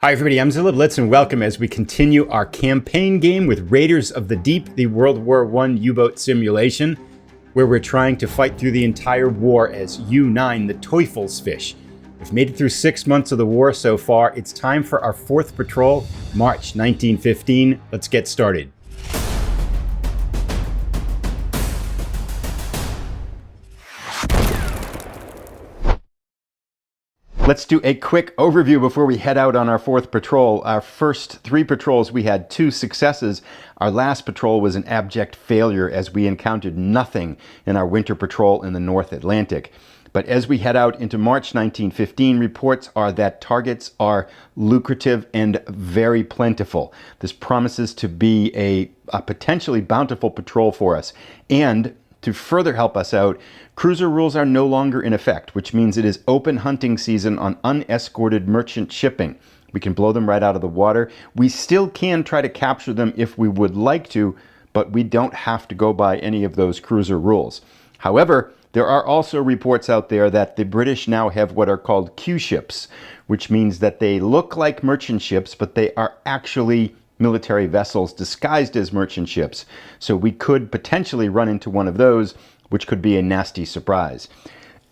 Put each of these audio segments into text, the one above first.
Hi everybody, I'm Zilla Blitz and welcome as we continue our campaign game with Raiders of the Deep, the World War I U-boat simulation, where we're trying to fight through the entire war as U-9, the Teufelsfish. We've made it through 6 months of the war so far. It's time for our 4th patrol, March 1915. Let's get started. Let's do a quick overview before we head out on our 4th patrol. Our first 3 patrols, we had 2 successes. Our last patrol was an abject failure as we encountered nothing in our winter patrol in the North Atlantic. But as we head out into March 1915, reports are that targets are lucrative and very plentiful. This promises to be a potentially bountiful patrol for us. And to further help us out, cruiser rules are no longer in effect, which means it is open hunting season on unescorted merchant shipping. We can blow them right out of the water. We still can try to capture them if we would like to, but we don't have to go by any of those cruiser rules. However, there are also reports out there that the British now have what are called Q ships, which means that they look like merchant ships, but they are actually military vessels disguised as merchant ships. So we could potentially run into one of those, which could be a nasty surprise.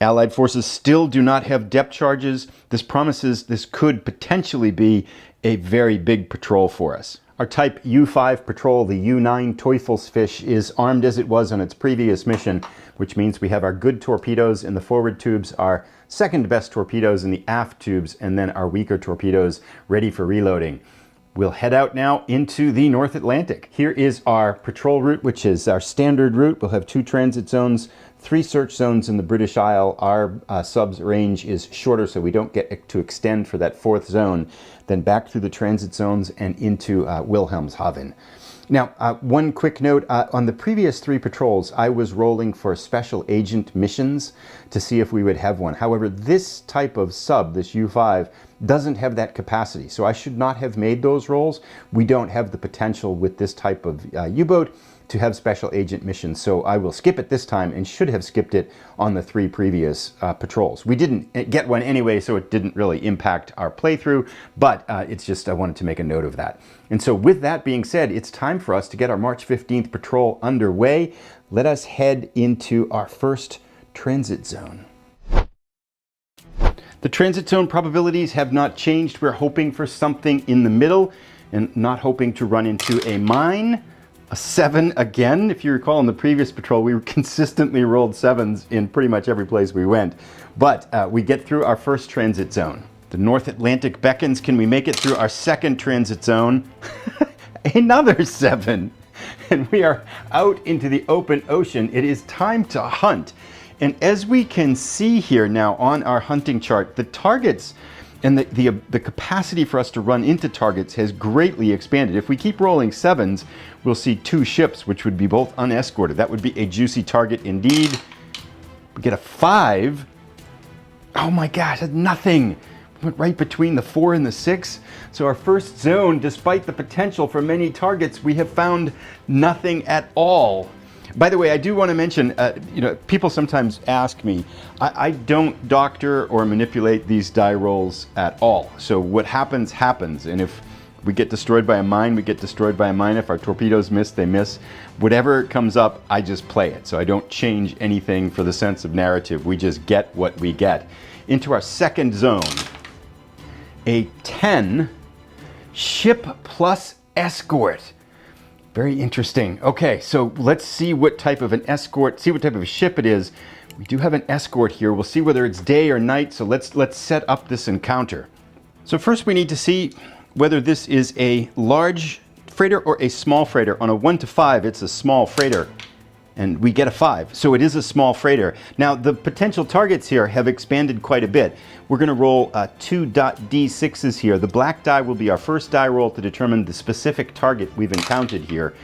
Allied forces still do not have depth charges. This promises this could potentially be a very big patrol for us. Our Type U-5 patrol, the U-9 Teufelsfish, is armed as it was on its previous mission, which means we have our good torpedoes in the forward tubes, our second best torpedoes in the aft tubes, and then our weaker torpedoes ready for reloading. We'll head out now into the North Atlantic. Here is our patrol route, which is our standard route. We'll have 2 transit zones, 3 search zones in the British Isle. Our subs range is shorter, so we don't get to extend for that 4th zone. Then back through the transit zones and into Wilhelmshaven. Now, one quick note, on the previous 3 patrols, I was rolling for special agent missions to see if we would have one. However, this type of sub, this U-5, doesn't have that capacity, so I should not have made those rolls. We don't have the potential with this type of U-boat to have special agent missions, so I will skip it this time and should have skipped it on the 3 previous patrols. We didn't get one anyway, so it didn't really impact our playthrough, but it's just I wanted to make a note of that. And so with that being said, it's time for us to get our March 15th patrol underway. Let us head into our first transit zone. The transit zone probabilities have not changed. We're hoping for something in the middle and not hoping to run into a mine. A 7 again. If you recall, in the previous patrol, we consistently rolled 7s in pretty much every place we went. But we get through our first transit zone. The North Atlantic beckons. Can we make it through our second transit zone? Another 7. And we are out into the open ocean. It is time to hunt. And as we can see here now on our hunting chart, the targets and the capacity for us to run into targets has greatly expanded. If we keep rolling 7s, we'll see 2 ships, which would be both unescorted. That would be a juicy target indeed. We get a 5. Oh my gosh, that's nothing. We went right between the 4 and the 6. So our first zone, despite the potential for many targets, we have found nothing at all. By the way, I do want to mention, people sometimes ask me, I don't doctor or manipulate these die rolls at all. So what happens, happens. And if we get destroyed by a mine, we get destroyed by a mine. If our torpedoes miss, they miss. Whatever comes up, I just play it. So I don't change anything for the sense of narrative. We just get what we get. Into our second zone, a 10 ship plus escort. Very interesting. Okay, so let's see what type of an escort, see what type of a ship it is. We do have an escort here. We'll see whether it's day or night, so let's set up this encounter. So first we need to see whether this is a large freighter or a small freighter. On a 1 to 5, it's a small freighter, and we get a 5, so it is a small freighter. Now, the potential targets here have expanded quite a bit. We're going to roll 2 .d6s here. The black die will be our first die roll to determine the specific target we've encountered here.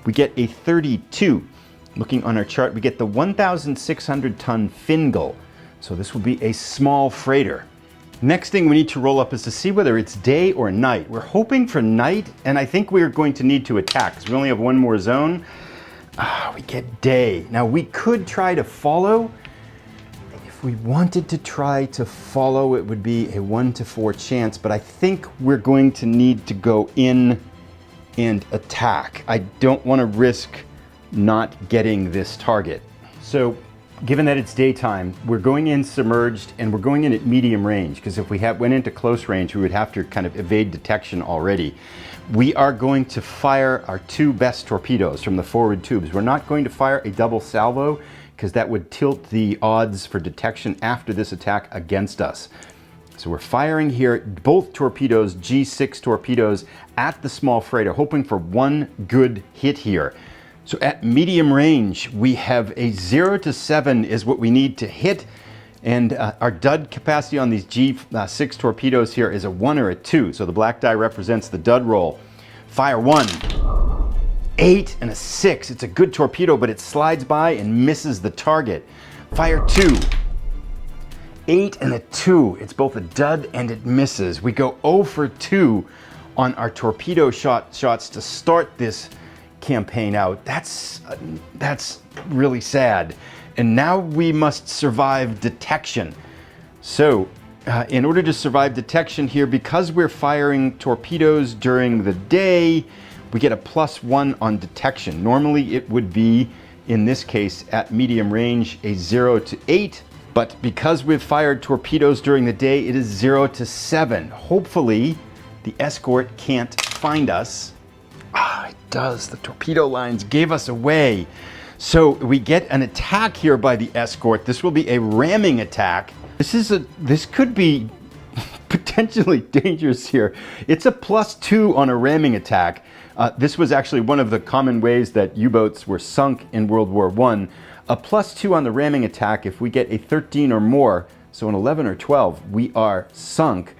We get a 32. Looking on our chart, we get the 1,600-ton Fingal. So this will be a small freighter. Next thing we need to roll up is to see whether it's day or night. We're hoping for night, and I think we're going to need to attack because we only have 1 more zone. We get day. Now we could try to follow. If If we wanted to try to follow, it would be a 1 to 4 chance, but I think we're going to need to go in and attack. I don't want to risk not getting this target. So given that it's daytime, we're going in submerged and we're going in at medium range, because if we went into close range, we would have to kind of evade detection already. We are going to fire our 2 best torpedoes from the forward tubes. We're not going to fire a double salvo, because that would tilt the odds for detection after this attack against us. So we're firing here both torpedoes, G6 torpedoes, at the small freighter, hoping for one good hit here. So at medium range, we have a 0 to 7 is what we need to hit. And our dud capacity on these G6 torpedoes here is a 1 or a 2. So the black die represents the dud roll. Fire 1. 8 and a 6. It's a good torpedo, but it slides by and misses the target. Fire 2. 8 and a 2. It's both a dud and it misses. We go 0 for 2 on our torpedo shots to start this campaign out. That's really sad. And now we must survive detection. So in order to survive detection here, because we're firing torpedoes during the day, we get a +1 on detection. Normally it would be, in this case, at medium range, a 0 to 8. But because we've fired torpedoes during the day, it is 0 to 7. Hopefully the escort can't find us. It does. The torpedo lines gave us away. So we get an attack here by the escort. This will be a ramming attack. This could be potentially dangerous here. It's a +2 on a ramming attack. This was actually one of the common ways that U-boats were sunk in World War I. A +2 on the ramming attack, if we get a 13 or more, so an 11 or 12, we are sunk.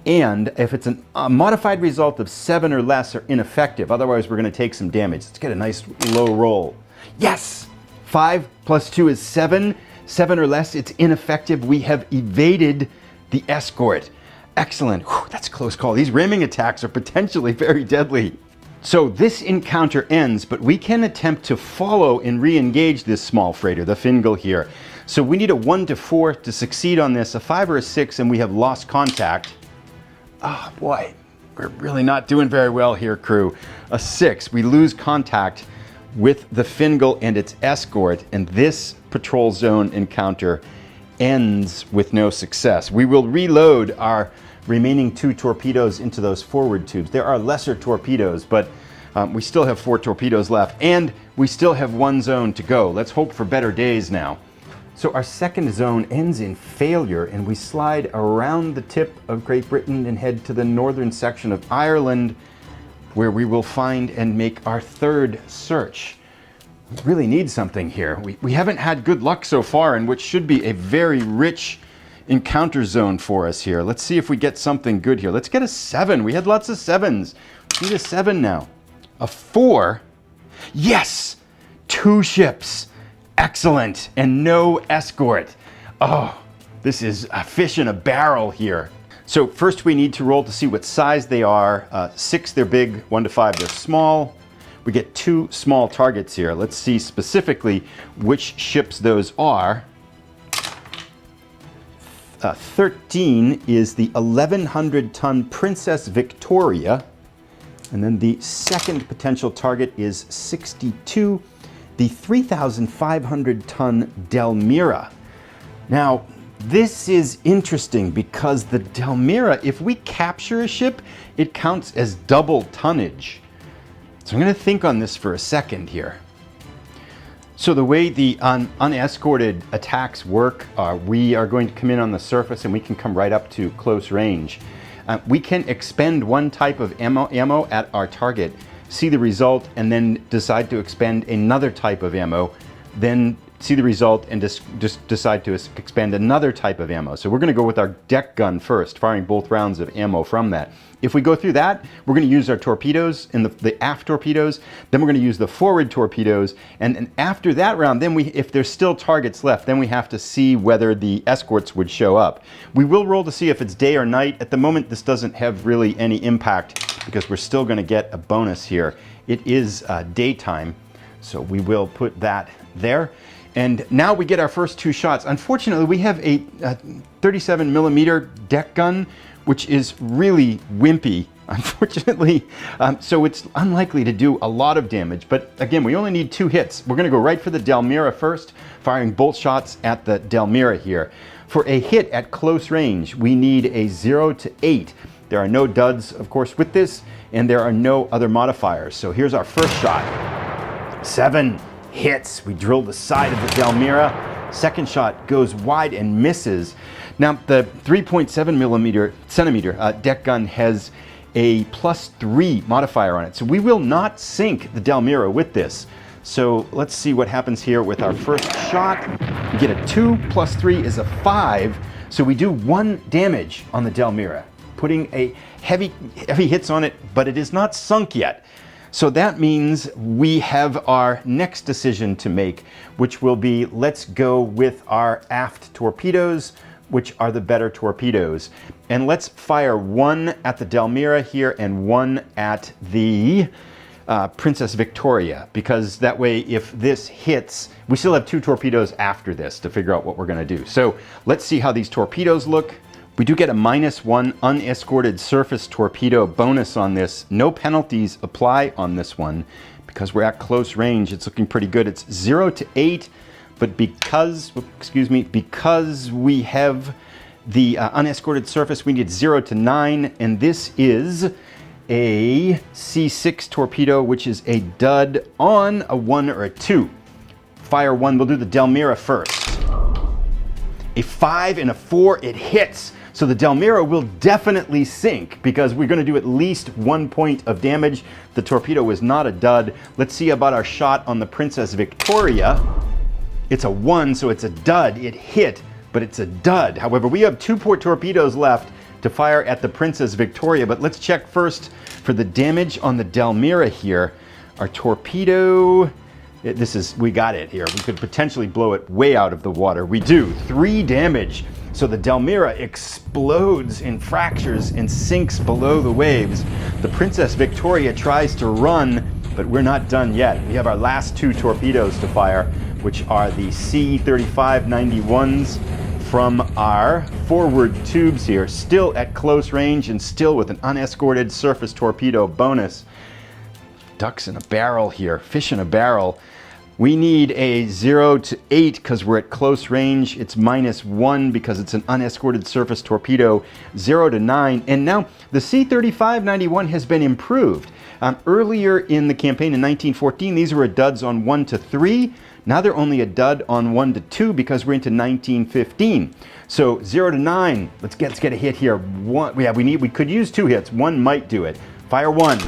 And if it's a modified result of 7 or less, are ineffective. Otherwise, we're going to take some damage. Let's get a nice low roll. Yes! 5 + 2 is 7. 7 or less, it's ineffective. We have evaded the escort. Excellent. Whew, that's a close call. These ramming attacks are potentially very deadly. So this encounter ends, but we can attempt to follow and re-engage this small freighter, the Fingal here. So we need a 1 to 4 to succeed on this, a 5 or a 6, and we have lost contact. Oh boy, we're really not doing very well here, crew. A 6, we lose contact with the Fingal and its escort, and this patrol zone encounter ends with no success. We will reload our remaining 2 torpedoes into those forward tubes. There are lesser torpedoes, but we still have 4 torpedoes left, and we still have 1 zone to go. Let's hope for better days now. So our second zone ends in failure, and we slide around the tip of Great Britain and head to the northern section of Ireland, where we will find and make our 3rd search. We really need something here. We haven't had good luck so far in what should be a very rich encounter zone for us here. Let's see if we get something good here. Let's get a 7. We had lots of 7s. We need a 7 now. A 4. Yes! 2 ships. Excellent. And no escort. Oh, this is a fish in a barrel here. So first we need to roll to see what size they are. 6, they're big. 1 to 5, they're small. We get 2 small targets here. Let's see specifically which ships those are. 13 is the 1,100-ton Princess Victoria. And then the second potential target is 62, the 3,500-ton Delmira. Now, this is interesting because the Delmira, if we capture a ship, it counts as double tonnage. So I'm going to think on this for a second here. So the way the unescorted attacks work, we are going to come in on the surface and we can come right up to close range. We can expend 1 type of ammo at our target, see the result, and then decide to expend another type of ammo, then see the result and just decide to expend another type of ammo. So we're going to go with our deck gun first, firing both rounds of ammo from that. If we go through that, we're going to use our torpedoes and the aft torpedoes, then we're going to use the forward torpedoes, and after that round, then if there's still targets left, then we have to see whether the escorts would show up. We will roll to see if it's day or night. At the moment, this doesn't have really any impact because we're still going to get a bonus here. It is daytime, so we will put that there. And now we get our first 2 shots. Unfortunately, we have a 37 millimeter deck gun, which is really wimpy, unfortunately. So it's unlikely to do a lot of damage. But again, we only need 2 hits. We're gonna go right for the Delmira first, firing bolt shots at the Delmira here. For a hit at close range, we need a 0 to 8. There are no duds, of course, with this, and there are no other modifiers. So here's our first shot. 7 hits. We drill the side of the Delmira. Second shot goes wide and misses. Now, the 3.7 centimeter deck gun has a +3 modifier on it. So we will not sink the Delmira with this. So let's see what happens here with our first shot. We get a 2 + 3 is a 5. So we do 1 damage on the Delmira, putting a heavy hits on it, but it is not sunk yet. So that means we have our next decision to make, which will be, let's go with our aft torpedoes, which are the better torpedoes. And let's fire 1 at the Delmira here and 1 at the Princess Victoria, because that way if this hits, we still have 2 torpedoes after this to figure out what we're gonna do. So let's see how these torpedoes look. We do get a -1 unescorted surface torpedo bonus on this. No penalties apply on this one because we're at close range. It's looking pretty good. It's 0 to 8, but because we have the unescorted surface, we need 0 to 9, and this is a C6 torpedo, which is a dud on a 1 or a 2. Fire 1, we'll do the Delmira first. A 5 and a 4, it hits. So the Delmira will definitely sink because we're going to do at least 1 point of damage. The torpedo is not a dud. Let's see about our shot on the Princess Victoria. It's a 1, so it's a dud. It hit, but it's a dud. However, we have 2 torpedoes left to fire at the Princess Victoria, but let's check first for the damage on the Delmira here. Our torpedo, we got it here. We could potentially blow it way out of the water. We do, 3 damage. So the Delmira explodes in fractures and sinks below the waves. The Princess Victoria tries to run, but we're not done yet. We have our last 2 torpedoes to fire, which are the C-3591s from our forward tubes here, still at close range and still with an unescorted surface torpedo bonus. Ducks in a barrel here, fish in a barrel. We need a 0 to 8 because we're at close range. It's -1 because it's an unescorted surface torpedo. 0 to 9. And now the C-3591 has been improved. Earlier in the campaign in 1914, these were duds on 1 to 3. Now they're only a dud on 1 to 2 because we're into 1915. So 0 to 9. Let's get a hit here. We could use 2 hits. 1 might do it. Fire 1.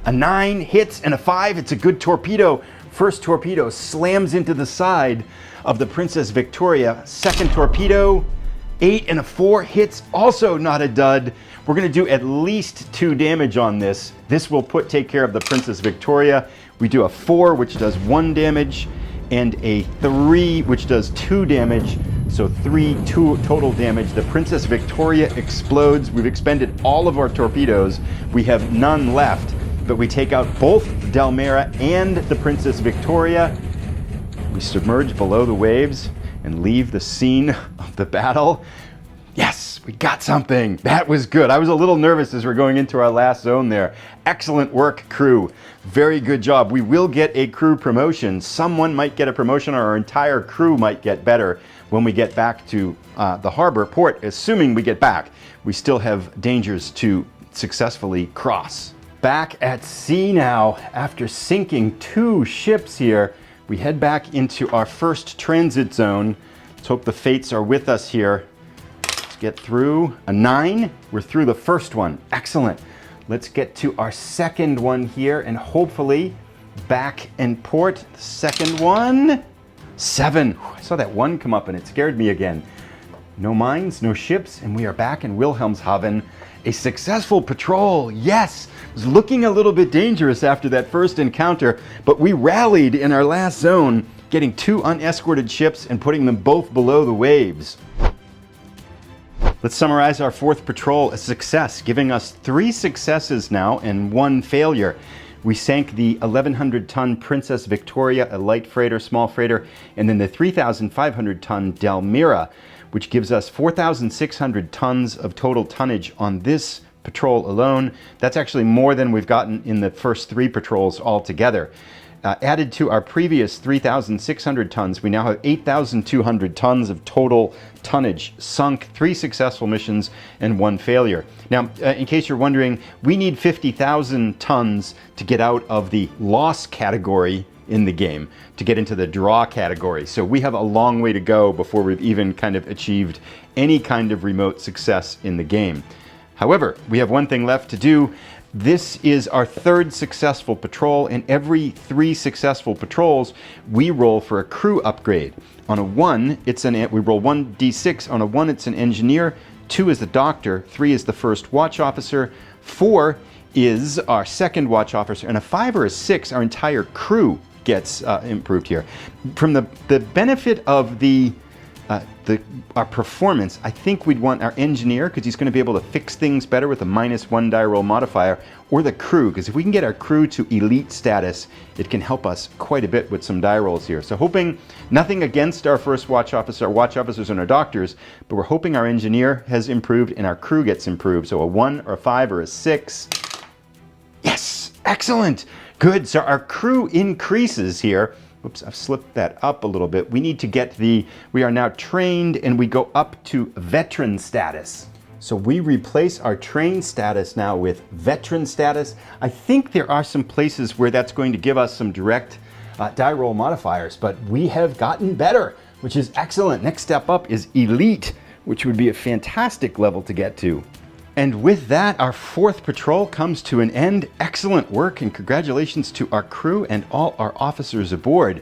A 9 hits and a 5. It's a good torpedo. First torpedo slams into the side of the Princess Victoria. Second torpedo, 8 and a 4 hits, also not a dud. We're gonna do at least 2 damage on this. This will take care of the Princess Victoria. We do a 4, which does 1 damage, and a 3, which does 2 damage. So 2 total damage. The Princess Victoria explodes. We've expended all of our torpedoes. We have none left. But we take out both the Delmira and the Princess Victoria. We submerge below the waves and leave the scene of the battle. Yes, we got something. That was good. I was a little nervous as we're going into our last zone there. Excellent work, crew. Very good job. We will get a crew promotion. Someone might get a promotion, or our entire crew might get better when we get back to the harbor port, assuming we get back. We still have dangers to successfully cross. Back at sea now, after sinking 2 ships here, we head back into our first transit zone. Let's hope the fates are with us here. Let's get through. A 9, we're through the first one. Excellent. Let's get to our second one here and hopefully back in port. The second one, 7. I saw that 1 come up and it scared me again. No mines, no ships, and we are back in Wilhelmshaven. A successful patrol, yes! It was looking a little bit dangerous after that first encounter, but we rallied in our last zone, getting 2 unescorted ships and putting them both below the waves. Let's summarize our 4th patrol. A success, giving us 3 successes now and 1 failure. We sank the 1,100-ton Princess Victoria, a light freighter, small freighter, and then the 3,500-ton Delmira, which gives us 4,600 tons of total tonnage on this patrol alone. That's actually more than we've gotten in the first 3 patrols altogether. Added to our previous 3,600 tons, we now have 8,200 tons of total tonnage sunk, 3 successful missions and 1 failure. Now, in case you're wondering, we need 50,000 tons to get out of the loss category in the game, to get into the draw category. So we have a long way to go before we've even kind of achieved any kind of remote success in the game. However, we have one thing left to do. This is our 3rd successful patrol, and every 3 successful patrols, we roll for a crew upgrade. On a 1, we roll 1d6. On a 1, it's an engineer. 2 is the doctor. 3 is the first watch officer. 4 is our second watch officer. And a 5 or a 6, our entire crew gets improved here. From the benefit of our performance, I think we'd want our engineer, because he's going to be able to fix things better with a -1 die roll modifier, or the crew, because if we can get our crew to elite status, it can help us quite a bit with some die rolls here. So hoping, nothing against our first watch officer, our watch officers and our doctors, but we're hoping our engineer has improved and our crew gets improved. So a 1 or a 5 or a 6. Yes, excellent. Good, so our crew increases here. Oops, I've slipped that up a little bit. We need to get we are now trained, and we go up to veteran status. So we replace our trained status now with veteran status. I think there are some places where that's going to give us some direct die roll modifiers, but we have gotten better, which is excellent. Next step up is elite, which would be a fantastic level to get to. And with that, our 4th patrol comes to an end. Excellent work, and congratulations to our crew and all our officers aboard.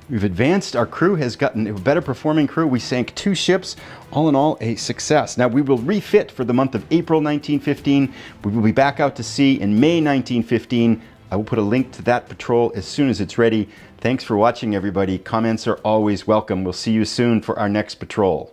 We've advanced. Our crew has gotten a better performing crew. We sank 2 ships. All in all, a success. Now, we will refit for the month of April 1915. We will be back out to sea in May 1915. I will put a link to that patrol as soon as it's ready. Thanks for watching, everybody. Comments are always welcome. We'll see you soon for our next patrol.